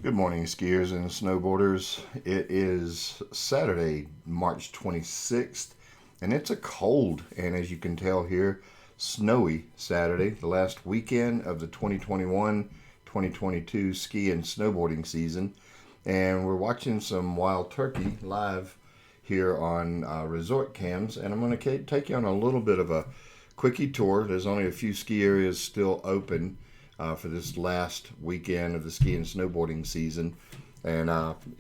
Good morning, skiers and snowboarders. It is Saturday, March 26th, and it's a cold and, as you can tell here, snowy Saturday, the last weekend of the 2021-2022 ski and snowboarding season. And we're watching some wild turkey live here on resort cams, and I'm going to take you on a little bit of a quickie tour. There's only a few ski areas still open for this last weekend of the ski and snowboarding season. And,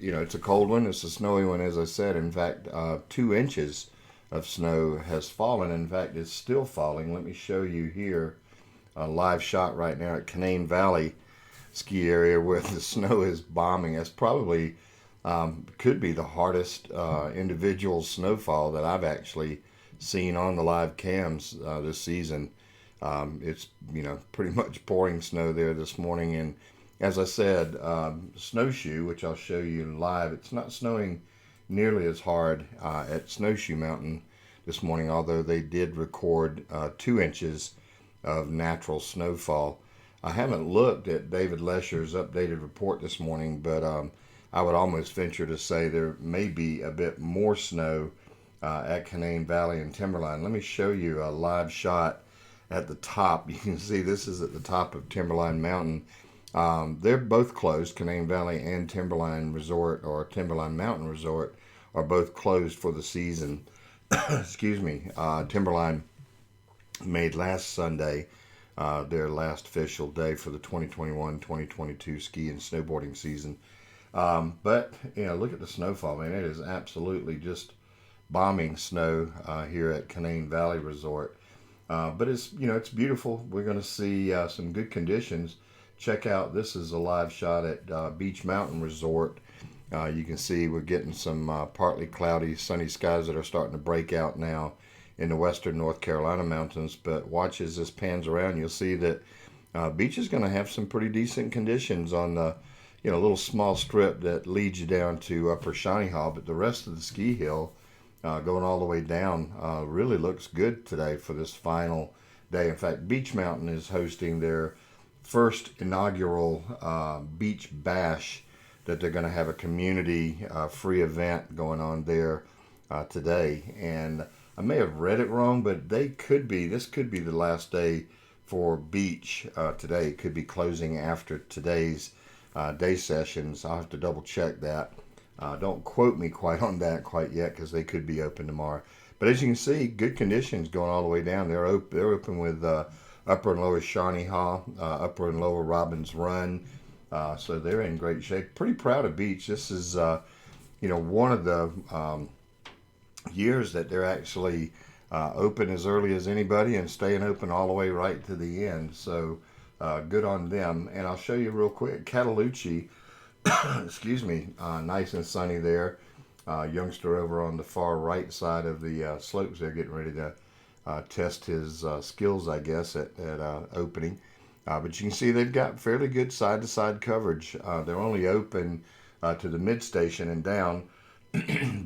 it's a cold one. It's a snowy one, as I said. In fact, 2 inches of snow has fallen. In fact, it's still falling. Let me show you here a live shot right now at Canaan Valley ski area where the snow is bombing. That's probably could be the hardest individual snowfall that I've actually seen on the live cams this season. It's pretty much pouring snow there this morning, and as I said, Snowshoe, which I'll show you live, it's not snowing nearly as hard at Snowshoe Mountain this morning, although they did record 2 inches of natural snowfall. I haven't looked at David Lesher's updated report this morning, but I would almost venture to say there may be a bit more snow at Canaan Valley and Timberline. Let me show you a live shot at the top. You can see this is at the top of Timberline Mountain. They're both closed. Canaan Valley and Timberline Resort, or Timberline Mountain Resort, are both closed for the season. Excuse me. Timberline made last Sunday their last official day for the 2021-2022 ski and snowboarding season. But look at the snowfall, man. It is absolutely just bombing snow here at Canaan Valley Resort. But it's beautiful. We're going to see some good conditions. Check out, this is a live shot at Beech Mountain Resort. You can see we're getting some partly cloudy, sunny skies that are starting to break out now in the western North Carolina mountains. But watch as this pans around, you'll see that Beech is going to have some pretty decent conditions on the little small strip that leads you down to Upper Shiny Haw. But the rest of the ski hill, going all the way down, really looks good today for this final day. In fact, Beech Mountain is hosting their first inaugural Beach Bash, that they're going to have a community free event going on there today. And I may have read it wrong, but this could be the last day for Beech today. It could be closing after today's day sessions. I'll have to double check that. Don't quote me quite on that quite yet, because they could be open tomorrow. But as you can see, good conditions going all the way down. They're open with Upper and Lower Shawnee Haw, Upper and Lower Robbins Run. So they're in great shape. Pretty proud of Beech. This is one of the years that they're actually open as early as anybody and staying open all the way right to the end. So good on them. And I'll show you real quick. Cataloochee, excuse me, nice and sunny there. Youngster over on the far right side of the slopes, they're getting ready to test his skills, I guess, at opening. But you can see they've got fairly good side-to-side coverage. They're only open to the mid-station and down,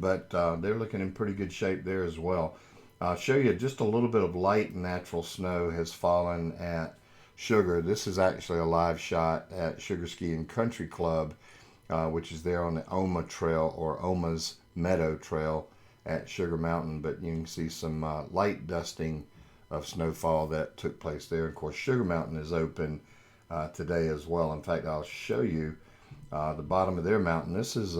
but they're looking in pretty good shape there as well. I'll show you just a little bit of light natural snow has fallen at Sugar. This is actually a live shot at Sugar Ski and Country Club, which is there on the Oma Trail, or Oma's Meadow Trail at Sugar Mountain. But you can see some light dusting of snowfall that took place there. Of course, Sugar Mountain is open today as well. In fact, I'll show you the bottom of their mountain. This is,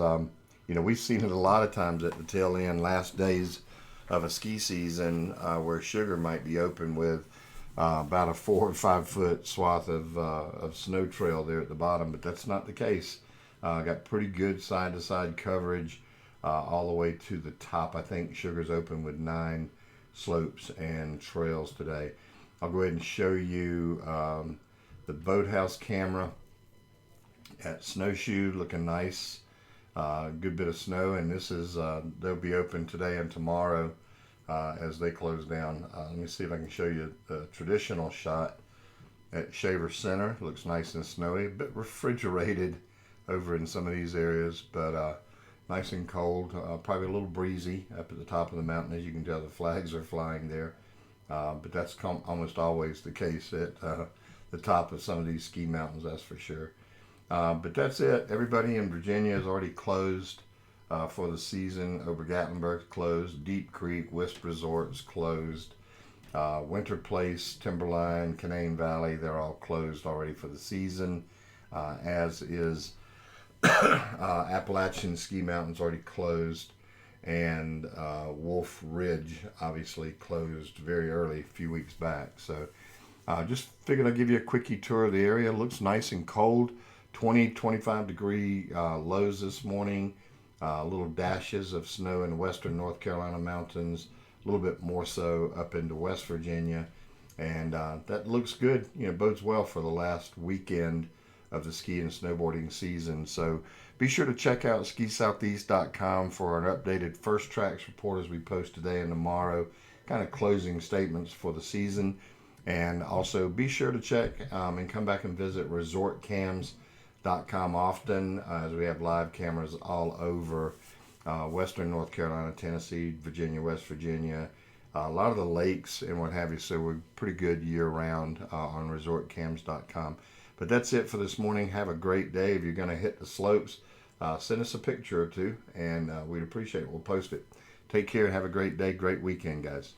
we've seen it a lot of times at the tail end, last days of a ski season, where Sugar might be open with about a 4 or 5 foot swath of snow trail there at the bottom, but that's not the case. Got pretty good side-to-side coverage all the way to the top. I think Sugar's open with 9 slopes and trails today. I'll go ahead and show you the boathouse camera at Snowshoe, looking nice. Good bit of snow, and this is they'll be open today and tomorrow as they close down. Let me see if I can show you the traditional shot at Shaver Center. Looks nice and snowy, a bit refrigerated over in some of these areas, but nice and cold. Probably a little breezy up at the top of the mountain. As you can tell, the flags are flying there, but that's almost always the case at the top of some of these ski mountains, that's for sure. But that's it. Everybody in Virginia is already closed for the season. Over Gatlinburg's closed. Deep Creek, Wisp Resort's closed. Winter Place, Timberline, Canaan Valley, they're all closed already for the season. As is Appalachian Ski Mountain's already closed. And Wolf Ridge obviously closed very early, a few weeks back. So just figured I'd give you a quickie tour of the area. It looks nice and cold. 20-25 degree lows this morning. Little dashes of snow in the western North Carolina mountains. A little bit more so up into West Virginia. And that looks good. Bodes well for the last weekend of the ski and snowboarding season. So be sure to check out skisoutheast.com for an updated First Tracks report as we post today and tomorrow, kind of closing statements for the season. And also be sure to check and come back and visit resortcams.com often, as we have live cameras all over western North Carolina, Tennessee, Virginia, West Virginia, a lot of the lakes and what have you. So we're pretty good year round on resortcams.com. But that's it for this morning. Have a great day. If you're going to hit the slopes, send us a picture or two, and we'd appreciate it. We'll post it. Take care and have a great day, great weekend, guys.